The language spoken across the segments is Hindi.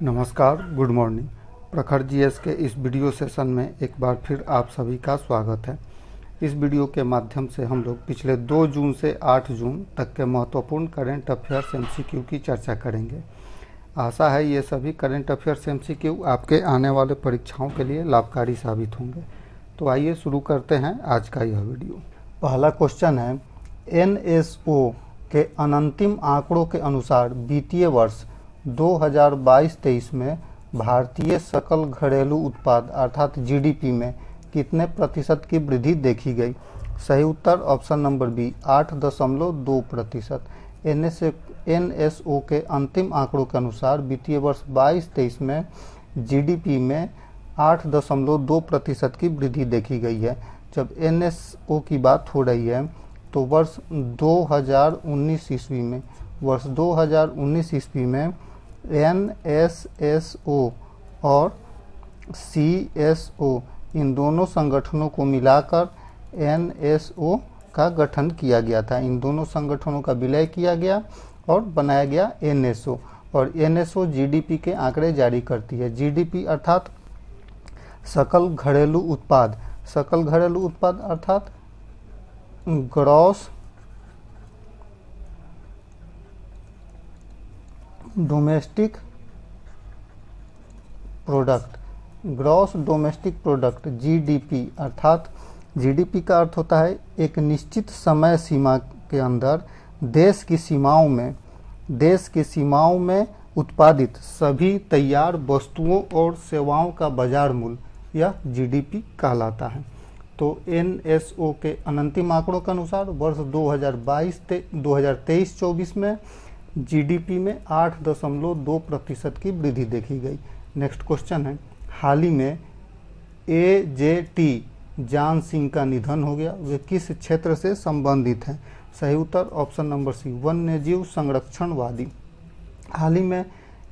नमस्कार, गुड मॉर्निंग। प्रखर जीएस के इस वीडियो सेशन में एक बार फिर आप सभी का स्वागत है। इस वीडियो के माध्यम से हम लोग पिछले 2 जून से 8 जून तक के महत्वपूर्ण करंट अफेयर्स एमसीक्यू की चर्चा करेंगे। आशा है ये सभी करंट अफेयर्स एमसीक्यू आपके आने वाले परीक्षाओं के लिए लाभकारी साबित होंगे। तो आइए शुरू करते हैं आज का यह वीडियो। पहला क्वेश्चन है, एनएसओ के अनंतिम आंकड़ों के अनुसार वित्तीय वर्ष 2022-23 में भारतीय सकल घरेलू उत्पाद अर्थात जीडीपी में कितने प्रतिशत की वृद्धि देखी गई? सही उत्तर ऑप्शन नंबर बी 8.2%। एनएसओ के अंतिम आंकड़ों के अनुसार वित्तीय वर्ष 22-23 में जीडीपी में 8.2% की वृद्धि देखी गई है। जब एनएसओ की बात हो रही है तो वर्ष 2019 ईस्वी में एनएसएसओ और सीएसओ इन दोनों संगठनों को मिलाकर एनएसओ का गठन किया गया था। इन दोनों संगठनों का विलय किया गया और बनाया गया एनएसओ। और एनएसओ जीडीपी के आंकड़े जारी करती है। जीडीपी अर्थात सकल घरेलू उत्पाद। सकल घरेलू उत्पाद अर्थात gross domestic product. Gross domestic product GDP अर्थात जीडीपी का अर्थ होता है एक निश्चित समय सीमा के अंदर देश की सीमाओं में उत्पादित सभी तैयार वस्तुओं और सेवाओं का बाजार मूल्य, यह जीडीपी कहलाता है। तो एनएसओ के अनंतिम आंकड़ों के अनुसार वर्ष 2023-24 में जीडीपी में 8.2% की वृद्धि देखी गई। नेक्स्ट क्वेश्चन है, हाल ही में एजेटी जान सिंह का निधन हो गया। वे किस क्षेत्र से संबंधित हैं? सही उत्तर ऑप्शन नंबर सी वन्यजीव संरक्षणवादी। हाल ही में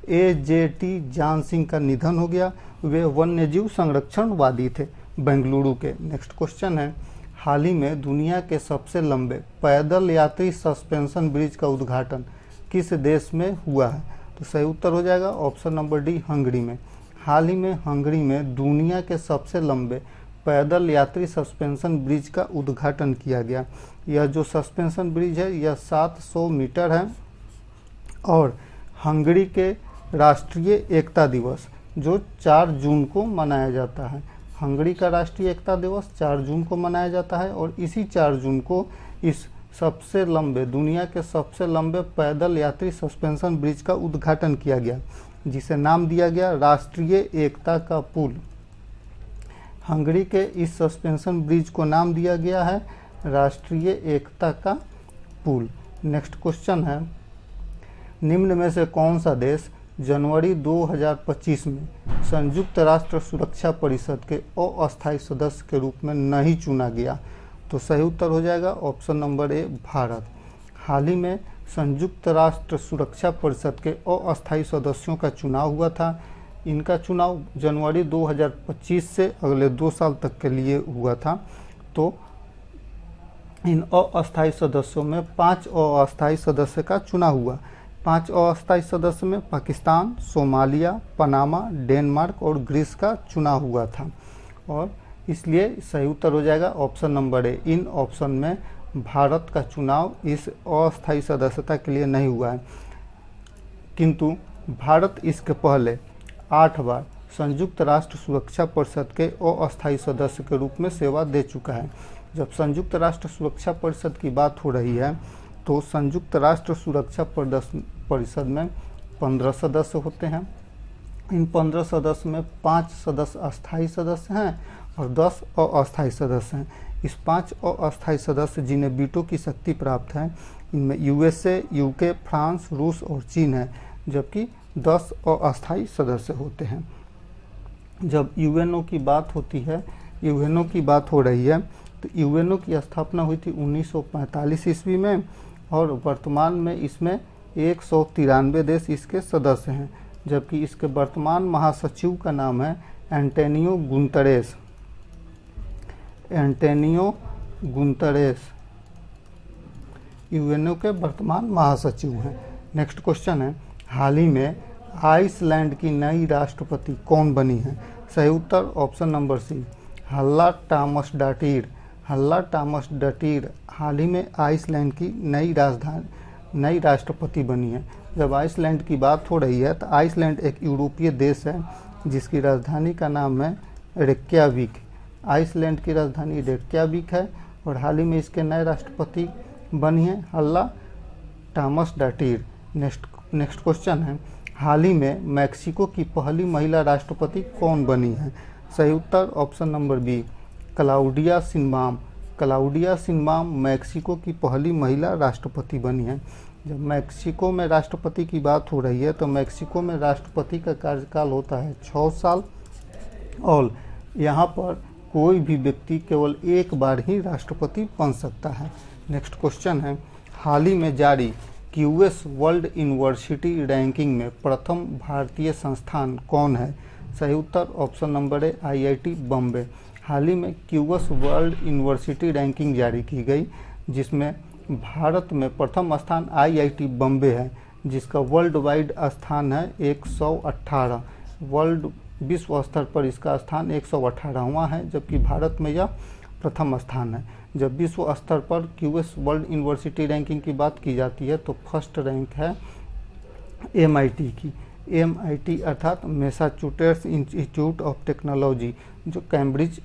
एजेटी जान सिंह का निधन हो गया। वे वन्यजीव संरक्षणवादी थे, बेंगलुरु के। नेक्स्ट क्वेश्चन है, हाल ही में दुनिया के सबसे लंबे पैदल यात्री सस्पेंशन ब्रिज का उद्घाटन किस देश में हुआ है? तो सही उत्तर हो जाएगा ऑप्शन नंबर डी हंगरी में। हाल ही में हंगरी में दुनिया के सबसे लंबे पैदल यात्री सस्पेंशन ब्रिज का उद्घाटन किया गया। यह जो सस्पेंशन ब्रिज है यह 700 मीटर है और हंगरी के राष्ट्रीय एकता दिवस जो 4 जून को मनाया जाता है। हंगरी का राष्ट्रीय एकता दिवस 4 जून को मनाया जाता है और इसी 4 जून को इस दुनिया के सबसे लंबे पैदल यात्री सस्पेंशन ब्रिज का उद्घाटन किया गया, जिसे नाम दिया गया राष्ट्रीय एकता का पुल। हंगरी के इस सस्पेंशन ब्रिज को नाम दिया गया है राष्ट्रीय एकता का पुल। नेक्स्ट क्वेश्चन है, निम्न में से कौन सा देश जनवरी 2025 में संयुक्त राष्ट्र सुरक्षा परिषद के अस्थायी सदस्य के रूप में नहीं चुना गया? तो सही उत्तर हो जाएगा ऑप्शन नंबर ए भारत। हाल ही में संयुक्त राष्ट्र सुरक्षा परिषद के अस्थायी सदस्यों का चुनाव हुआ था। इनका चुनाव जनवरी 2025 से अगले 2 साल तक के लिए हुआ था। तो इन अस्थायी सदस्यों में 5 अस्थायी सदस्य का चुनाव हुआ। 5 अस्थायी सदस्य में पाकिस्तान, सोमालिया, पनामा, डेनमार्क और ग्रीस का चुनाव हुआ था और इसलिए सही उत्तर हो जाएगा ऑप्शन नंबर ए। इन ऑप्शन में भारत का चुनाव इस अस्थायी सदस्यता के लिए नहीं हुआ है, किंतु भारत इसके पहले 8 बार संयुक्त राष्ट्र सुरक्षा परिषद के अस्थायी सदस्य के रूप में सेवा दे चुका है। जब संयुक्त राष्ट्र सुरक्षा परिषद की बात हो रही है तो संयुक्त राष्ट्र सुरक्षा परिषद में 15 सदस्य होते हैं। इन 15 सदस्य में 5 सदस्य अस्थायी सदस्य हैं और 10 अस्थायी सदस्य हैं। इस 5 अस्थायी सदस्य जिन्हें वीटो की शक्ति प्राप्त है, इनमें यूएसए, यूके, फ्रांस, रूस और चीन है, जबकि 10 अस्थायी सदस्य होते हैं। जब यूएनओ की बात हो रही है तो यूएनओ की स्थापना हुई थी 1945 ईस्वी में और वर्तमान में इसमें 193 देश इसके सदस्य हैं, जबकि इसके वर्तमान महासचिव का नाम है एंटोनियो गुतरेस यूएनओ के वर्तमान महासचिव हैं। नेक्स्ट क्वेश्चन है, हाल ही में आइसलैंड की नई राष्ट्रपति कौन बनी है? सही उत्तर ऑप्शन नंबर सी, हल्ला टामसडाटीर। हल्ला टामसडाटीर हाल ही में आइसलैंड की नई राष्ट्रपति बनी है। जब आइसलैंड की बात हो रही है तो आइसलैंड एक यूरोपीय देश है जिसकी राजधानी का नाम है रेक्याविक। आइसलैंड की राजधानी रेक्याविक है और हाल ही में इसके नए राष्ट्रपति बनी है हल्ला टामसडाटीर। नेक्स्ट क्वेश्चन है, हाल ही में मैक्सिको की पहली महिला राष्ट्रपति कौन बनी है? सही उत्तर option number B, Claudia Sheinbaum. Claudia Sheinbaum Mexico की पहली महिला राष्ट्रपति बनी है। जब मैक्सिको में राष्ट्रपति की बात हो रही है तो मैक्सिको में राष्ट्रपति का कार्यकाल होता है 6 साल और यहाँ पर कोई भी व्यक्ति केवल एक बार ही राष्ट्रपति बन सकता है। नेक्स्ट क्वेश्चन है, हाल ही में जारी क्यूएस वर्ल्ड यूनिवर्सिटी रैंकिंग में प्रथम भारतीय संस्थान कौन है? सही उत्तर option number A, IIT Bombay. हाल ही में क्यूएस वर्ल्ड यूनिवर्सिटी रैंकिंग जारी की गई जिसमें भारत में प्रथम स्थान आईआईटी बॉम्बे है जिसका वर्ल्ड वाइड स्थान है 118। विश्व स्तर पर इसका स्थान 118वां है जबकि भारत में यह प्रथम स्थान है। जब विश्व स्तर पर क्यूएस वर्ल्ड यूनिवर्सिटी रैंकिंग की बात की जाती है तो फर्स्ट रैंक है एमआईटी की। एमआईटी अर्थात मैसाचुसेट्स इंस्टीट्यूट ऑफ टेक्नोलॉजी जो कैम्ब्रिज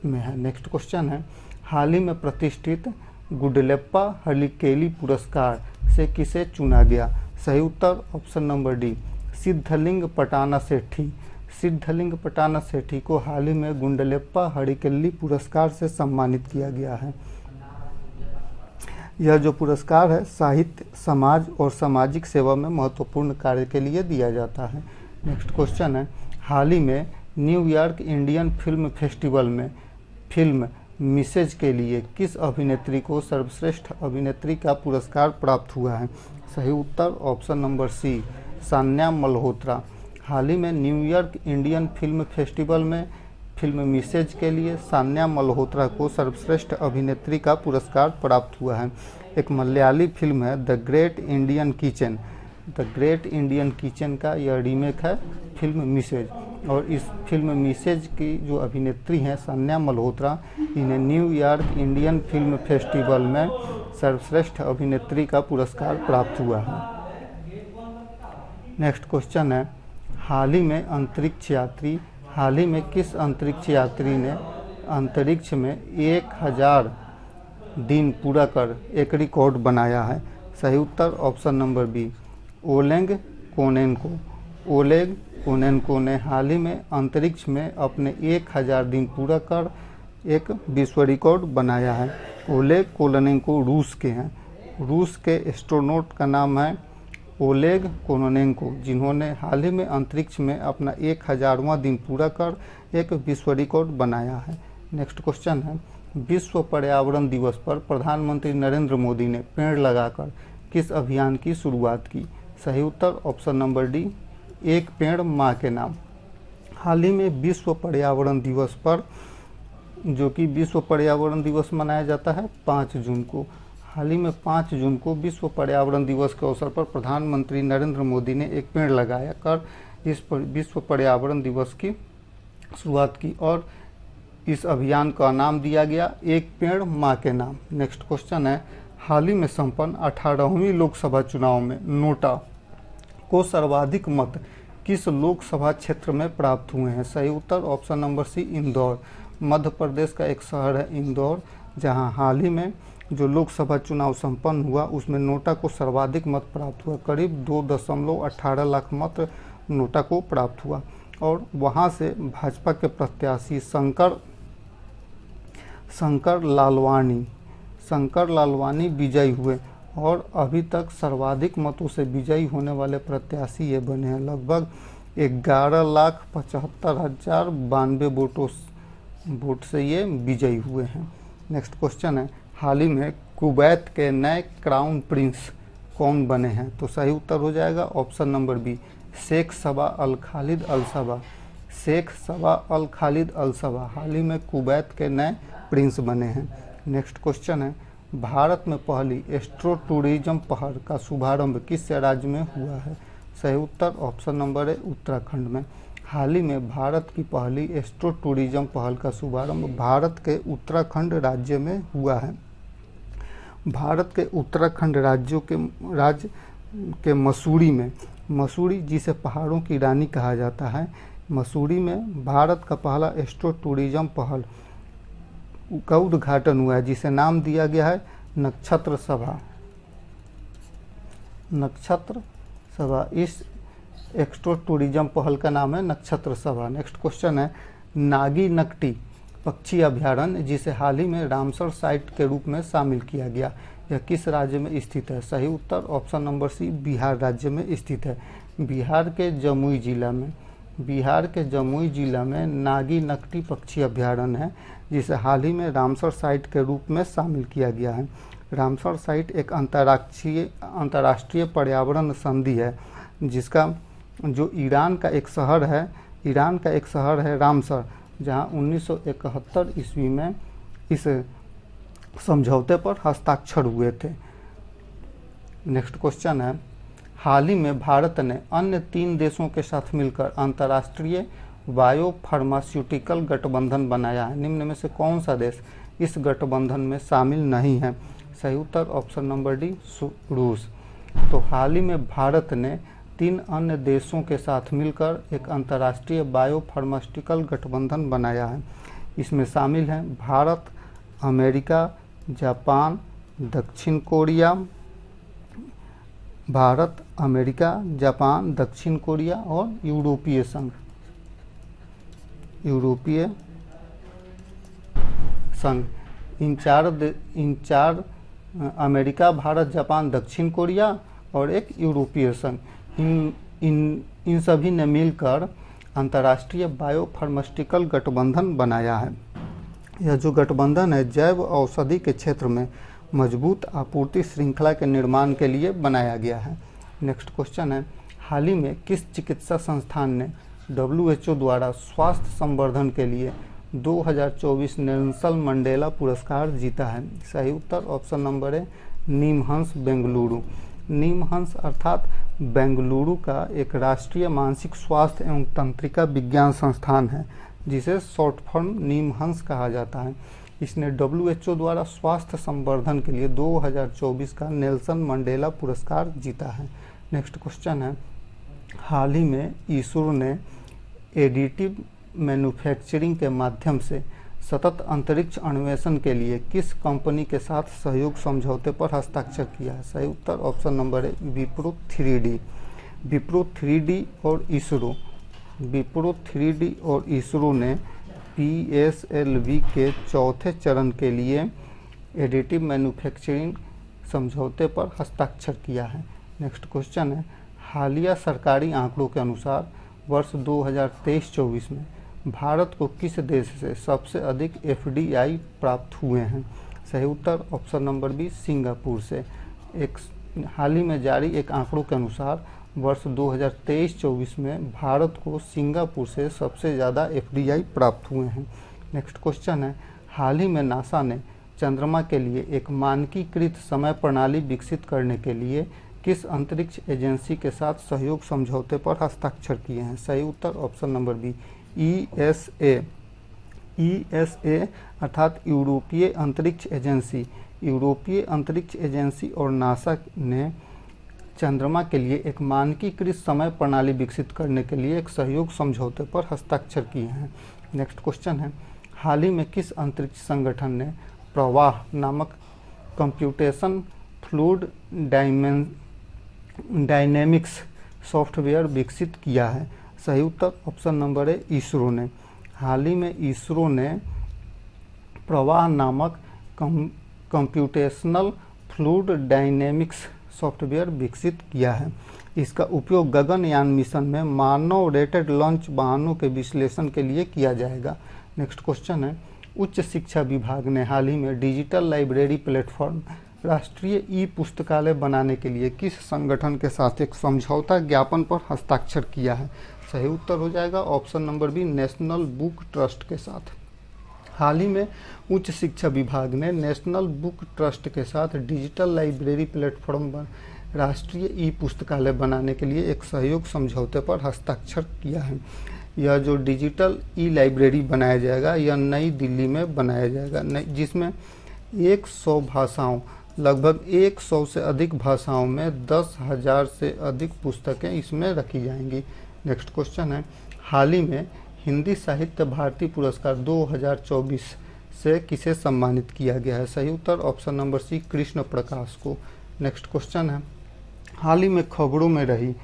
में है। नेक्स्ट क्वेश्चन है, हाल ही में प्रतिष्ठित गुडेलेप्पा हर्लिकेली पुरस्कार से किसे चुना गया? सही उत्तर ऑप्शन नंबर डी, सिद्धलिंग पटाना सेठी। सिद्धलिंग पटाना सेठी को हाल ही में गुंडलेप्पा हर्लिकेली पुरस्कार से सम्मानित किया गया है। यह जो पुरस्कार है साहित्य, समाज और सामाजिक सेवा में महत्वपूर्ण कार्य के लिए दिया जाता है। नेक्स्ट क्वेश्चन है, हाल ही में न्यूयॉर्क इंडियन फिल्म फेस्टिवल में फिल्म मिसेज के लिए किस अभिनेत्री को सर्वश्रेष्ठ अभिनेत्री का पुरस्कार प्राप्त हुआ है? सही उत्तर option number C, Sanya Malhotra. हाल ही में न्यूयॉर्क इंडियन फिल्म फेस्टिवल में फिल्म मिसेज के लिए सान्या मल्होत्रा को सर्वश्रेष्ठ अभिनेत्री का पुरस्कार प्राप्त हुआ है। एक मलयाली फिल्म है the great Indian kitchen. The great Indian kitchen का यह रीमेक है फिल्म मिसेज और इस फिल्म मिसेज की जो अभिनेत्री हैं सान्या मल्होत्रा, इन्हें न्यूयॉर्क इंडियन फिल्म फेस्टिवल में सर्वश्रेष्ठ अभिनेत्री का पुरस्कार प्राप्त हुआ है। नेक्स्ट क्वेश्चन है, हाल ही में किस अंतरिक्ष यात्री ने अंतरिक्ष में 1000 दिन पूरा कर एक रिकॉर्ड बनाया है? सही उत्तर option number B, Oleg Kononenko. Oleg Kononenko ने हाल ही में अंतरिक्ष में अपने 1000 दिन पूरा कर एक विश्व रिकॉर्ड बनाया है। ओलेग कोनेन्को रूस के हैं। रूस के एस्ट्रोनॉट का नाम है ओलेग कोनेन्को जिन्होंने हाल ही में अंतरिक्ष में अपना 1000वां दिन पूरा कर एक विश्व रिकॉर्ड बनाया है। नेक्स्ट क्वेश्चन है, विश्व पर्यावरण दिवस पर प्रधानमंत्री नरेंद्र मोदी ने पेड़ लगाकर किस अभियान की शुरुआत की? सही उत्तर ऑप्शन नंबर डी, एक पेड़ माँ के नाम। हाल ही में विश्व पर्यावरण दिवस पर, जो कि विश्व पर्यावरण दिवस मनाया जाता है 5 जून को, हाल ही में 5 जून को विश्व पर्यावरण दिवस के अवसर पर प्रधानमंत्री नरेंद्र मोदी ने एक पेड़ लगाया कर इस विश्व पर्यावरण दिवस की शुरुआत की और इस अभियान का नाम दिया गया एक पेड़ माँ के नाम। नेक्स्ट क्वेश्चन है, हाल ही में संपन्न 18वीं लोकसभा चुनाव में नोटा को सर्वाधिक मत किस लोकसभा क्षेत्र में प्राप्त हुए हैं? सही उत्तर ऑप्शन नंबर सी, इंदौर। मध्य प्रदेश का एक शहर है इंदौर जहां हाल ही में जो लोकसभा चुनाव संपन्न हुआ उसमें नोटा को सर्वाधिक मत प्राप्त हुआ। करीब 2.18 लाख मत नोटा को प्राप्त हुआ और वहां से भाजपा के प्रत्याशी शंकर लालवानी विजयी हुए और अभी तक सर्वाधिक मतों से विजयी होने वाले प्रत्याशी ये बने हैं। लगभग 11,75,092 वोट से ये विजयी हुए हैं। नेक्स्ट क्वेश्चन है, हाल ही में कुवैत के नए क्राउन प्रिंस कौन बने हैं? तो सही उत्तर हो जाएगा ऑप्शन नंबर बी, शेख सबा अल खालिद अल सबा। शेख सबा अल खालिद अल सबा हाल ही में कुवैत के नए प्रिंस बने हैं। नेक्स्ट क्वेश्चन है, भारत में पहली एस्ट्रो टूरिज्म पहल का शुभारंभ किस राज्य में हुआ है? सही उत्तर ऑप्शन नंबर है उत्तराखंड में। हाल ही में भारत की पहली एस्ट्रो टूरिज्म पहल का शुभारंभ भारत के उत्तराखंड राज्य में हुआ है। भारत के उत्तराखंड राज्य के मसूरी जिसे पहाड़ों की रानी कहा जाता है, मसूरी में भारत का पहला एस्ट्रो टूरिज्म पहल का उद्घाटन हुआ है, जिसे नाम दिया गया है नक्षत्र सभा। इस एस्ट्रो टूरिज्म पहल का नाम है नक्षत्र सभा। नेक्स्ट क्वेश्चन है नागी नकटी पक्षी अभ्यारण्य, जिसे हाल ही में रामसर साइट के रूप में शामिल किया गया, यह किस राज्य में स्थित है? सही उत्तर ऑप्शन नंबर सी बिहार राज्य में स्थित है। बिहार के जमुई जिला में नागी नकटी पक्षी अभ्यारण्य है, जिसे हाल ही में रामसर साइट के रूप में शामिल किया गया है। रामसर साइट एक अंतर्राष्ट्रीय पर्यावरण संधि है, जिसका जो ईरान का एक शहर है रामसर, जहां 1971 ईस्वी में इस समझौते पर हस्ताक्षर हुए थे। नेक्स्ट क्वेश्चन है हाल ही में भारत ने अन्य 3 देशों के साथ मिलकर अंतर्राष्ट्रीय बायो फार्मास्यूटिकल गठबंधन बनाया है। निम्न में से कौन सा देश इस गठबंधन में शामिल नहीं है? सही उत्तर ऑप्शन नंबर डी रूस। तो हाल ही में भारत ने 3 अन्य देशों के साथ मिलकर एक अंतर्राष्ट्रीय बायो फार्मास्यूटिकल गठबंधन बनाया है। इसमें शामिल हैं भारत, अमेरिका, जापान, दक्षिण कोरिया और यूरोपीय संघ। इन चार अमेरिका, भारत, जापान, दक्षिण कोरिया और एक यूरोपीय संघ, इन सभी ने मिलकर अंतर्राष्ट्रीय बायो फार्मास्यूटिकल गठबंधन बनाया है। यह जो गठबंधन है जैव औषधि के क्षेत्र में मजबूत आपूर्ति श्रृंखला के निर्माण के लिए बनाया गया है। नेक्स्ट क्वेश्चन है हाल ही में किस चिकित्सा संस्थान ने WHO द्वारा स्वास्थ्य संवर्धन के लिए 2024 नेल्सन मंडेला पुरस्कार जीता है? सही उत्तर ऑप्शन नंबर है निमहंस बेंगलुरु। निमहंस अर्थात बेंगलुरु का एक राष्ट्रीय मानसिक स्वास्थ्य एवं तंत्रिका विज्ञान संस्थान है, जिसे शॉर्ट फॉर्म निमहंस कहा जाता है। इसने WHO द्वारा स्वास्थ्य संवर्धन के लिए 2024 का नेल्सन मंडेला पुरस्कार जीता है। नेक्स्ट क्वेश्चन है हाल ही में इसरो ने एडिटिव मैन्युफैक्चरिंग के माध्यम से सतत अंतरिक्ष अन्वेषण के लिए किस कंपनी के साथ सहयोग समझौते पर हस्ताक्षर किया है? सही उत्तर ऑप्शन नंबर है विप्रो 3D और इसरो ने PSLV के चौथे चरण के लिए एडिटिव मैन्युफैक्चरिंग समझौते पर हस्ताक्षर किया है। नेक्स्ट क्वेश्चन है हालिया सरकारी आंकड़ों के अनुसार वर्ष 2023-24 में भारत को किस देश से सबसे अधिक FDI प्राप्त हुए हैं? सही उत्तर ऑप्शन नंबर बी सिंगापुर से। एक हाल ही में जारी एक आंकड़ों के अनुसार वर्ष 2023-24 में भारत को सिंगापुर से सबसे ज़्यादा FDI प्राप्त हुए हैं। नेक्स्ट क्वेश्चन है हाल ही में नासा ने चंद्रमा के लिए एक मानकीकृत समय प्रणाली विकसित करने के लिए किस अंतरिक्ष एजेंसी के साथ सहयोग समझौते पर हस्ताक्षर किए हैं? सही उत्तर ऑप्शन नंबर बी ESA अर्थात यूरोपीय अंतरिक्ष एजेंसी और नासा ने चंद्रमा के लिए एक मानकीकृत समय प्रणाली विकसित करने के लिए एक सहयोग समझौते पर हस्ताक्षर किए हैं। नेक्स्ट क्वेश्चन है हाल ही में किस अंतरिक्ष संगठन ने प्रवाह नामक कंप्यूटेशन फ्लूइड डायनेमिक्स सॉफ्टवेयर विकसित किया है? सही उत्तर ऑप्शन नंबर है इसरो ने। हाल ही में इसरो ने प्रवाह नामक कंप्यूटेशनल फ्लूइड डायनेमिक्स सॉफ्टवेयर विकसित किया है। इसका उपयोग गगनयान मिशन में मानव रेटेड लॉन्च वाहनों के विश्लेषण के लिए किया जाएगा। नेक्स्ट क्वेश्चन है उच्च शिक्षा विभाग ने हाल ही में डिजिटल लाइब्रेरी प्लेटफॉर्म राष्ट्रीय पुस्तकालय बनाने के लिए किस संगठन के साथ एक समझौता ज्ञापन पर हस्ताक्षर किया है? सही उत्तर हो जाएगा option number B national book trust के साथ। हाल ही में उच्च शिक्षा विभाग ने नेशनल बुक ट्रस्ट के साथ डिजिटल लाइब्रेरी प्लेटफॉर्म राष्ट्रीय ई पुस्तकालय बनाने के लिए एक सहयोग समझौते पर हस्ताक्षर किया है। यह जो डिजिटल ई लाइब्रेरी बनाया जाएगा यह नई दिल्ली में बनाया जाएगा, जिसमें 100 भाषाओं, लगभग 100 से अधिक भाषाओं में 10,000 से अधिक पुस्तकें इसमें रखी जाएंगी। नेक्स्ट क्वेश्चन है, हाल ही में हिंदी साहित्य भारती पुरस्कार 2024 से किसे सम्मानित किया गया है? सही उत्तर ऑप्शन नंबर सी, कृष्ण प्रकाश को। नेक्स्ट क्वेश्चन है, हाल ही में खबरों में रही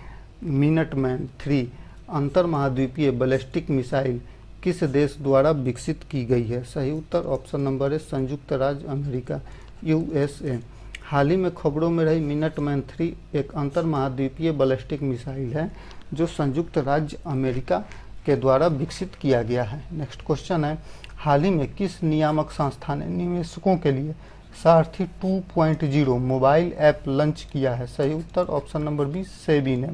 मिनटमैन 3 अंतर महाद्वीपीय बैलिस्टिक मिसाइल किस देश द्वारा विकसित की गई है? सही उत्तर ऑप्शन नंबर है, संयुक्त राज्य अमेरिका, USA। हाल ही में खबरों में रही मिनटमैन 3 एक अंतर महाद्वीपीय बैलिस्टिक मिसाइल है जो संयुक्त राज्य अमेरिका के द्वारा विकसित किया गया है। नेक्स्ट क्वेश्चन है, हाल ही में किस नियामक संस्था ने निवेशकों के लिए सारथी 2.0 मोबाइल ऐप लॉन्च किया है? सही उत्तर ऑप्शन नंबर बी, सेबी ने।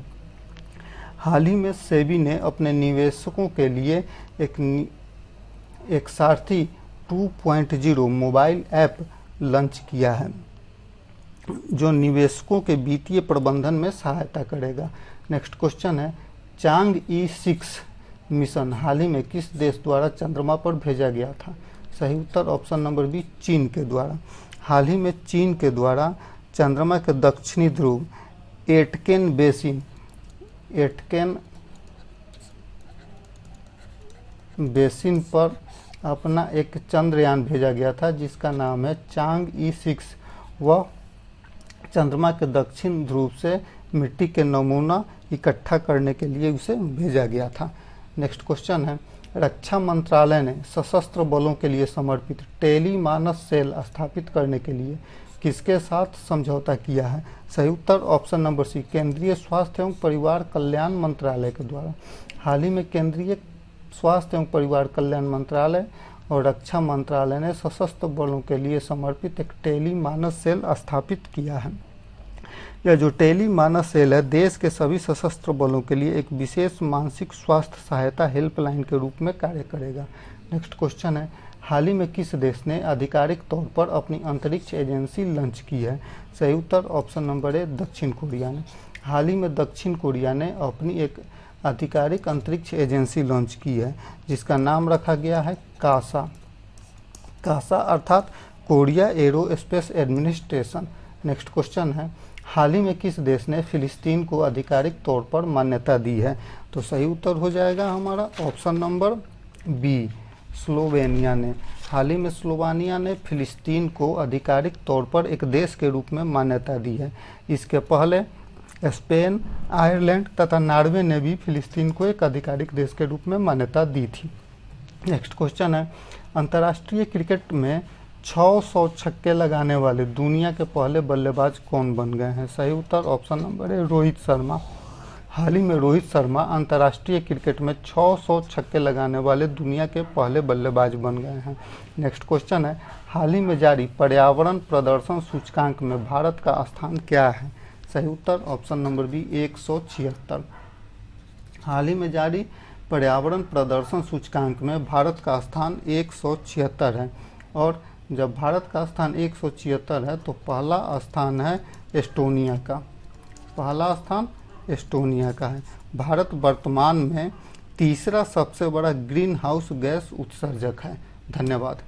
हाल ही में सेबी ने अपने निवेशकों के लिए एक सारथी 2.0 मोबाइल ऐप लॉन्च किया है जो निवेशकों के वित्तीय प्रबंधन में सहायता करेगा। नेक्स्ट क्वेश्चन है, चांग-ई 6 मिशन हाल ही में किस देश द्वारा चंद्रमा पर भेजा गया था? सही उत्तर ऑप्शन नंबर बी, चीन के द्वारा। हाल ही में चीन के द्वारा चंद्रमा के दक्षिणी ध्रुव एटकेन बेसिन पर अपना एक चंद्रयान भेजा गया था जिसका नाम है चांग-ई 6। वह चंद्रमा के दक्षिण ध्रुव से मिट्टी के नमूना इकट्ठा करने के लिए उसे भेजा गया था। नेक्स्ट क्वेश्चन है, रक्षा मंत्रालय ने सशस्त्र बलों के लिए समर्पित टेलीमानस सेल स्थापित करने के लिए किसके साथ समझौता किया है? सही उत्तर ऑप्शन नंबर सी, केंद्रीय स्वास्थ्य एवं परिवार कल्याण मंत्रालय के द्वारा। हाल ही में केंद्रीय स्वास्थ्य एवं परिवार कल्याण मंत्रालय और रक्षा मंत्रालय ने सशस्त्र बलों के लिए समर्पित एक टेलीमानस सेल स्थापित किया है। यह जो टेलीमानस सेल है देश के सभी सशस्त्र बलों के लिए एक विशेष मानसिक स्वास्थ्य सहायता हेल्पलाइन के रूप में कार्य करेगा। नेक्स्ट क्वेश्चन है, हाल ही में किस देश ने आधिकारिक तौर पर अपनी अंतरिक्ष एजेंसी लॉन्च की है? सही उत्तर ऑप्शन नंबर ए, दक्षिण कोरिया ने। हाल ही में दक्षिण कोरिया ने अपनी एक आधिकारिक अंतरिक्ष एजेंसी लॉन्च की है जिसका नाम रखा गया है कासा अर्थात Korea aerospace administration. Next question है, हाल ही में किस देश ने फिलिस्तीन को आधिकारिक तौर पर मान्यता दी है? तो सही उत्तर हो जाएगा हमारा ऑप्शन नंबर बी, स्लोवेनिया ने। हाल ही में स्लोवानिया ने फिलिस्तीन को आधिकारिक तौर पर एक देश के रूप में मान्यता दी है। इसके पहले स्पेन, आयरलैंड तथा नॉर्वे ने भी फिलिस्तीन को एक आधिकारिक देश के रूप में मान्यता दी थी। नेक्स्ट क्वेश्चन है, अंतर्राष्ट्रीय क्रिकेट में 600 छक्के लगाने वाले दुनिया के पहले बल्लेबाज कौन बन गए हैं? सही उत्तर ऑप्शन नंबर है, रोहित शर्मा। हाल ही में रोहित शर्मा अंतर्राष्ट्रीय क्रिकेट में 600 छक्के लगाने वाले दुनिया के पहले बल्लेबाज बन गए हैं। नेक्स्ट क्वेश्चन है, हाल ही में जारी पर्यावरण प्रदर्शन सूचकांक में भारत का स्थान क्या है? सही उत्तर ऑप्शन नंबर बी, 176। हाल ही में जारी पर्यावरण प्रदर्शन सूचकांक में भारत का स्थान 176 है और जब भारत का स्थान 176 है तो पहला स्थान है एस्टोनिया का। पहला स्थान एस्टोनिया का है। भारत वर्तमान में तीसरा सबसे बड़ा ग्रीन हाउस गैस उत्सर्जक है। धन्यवाद।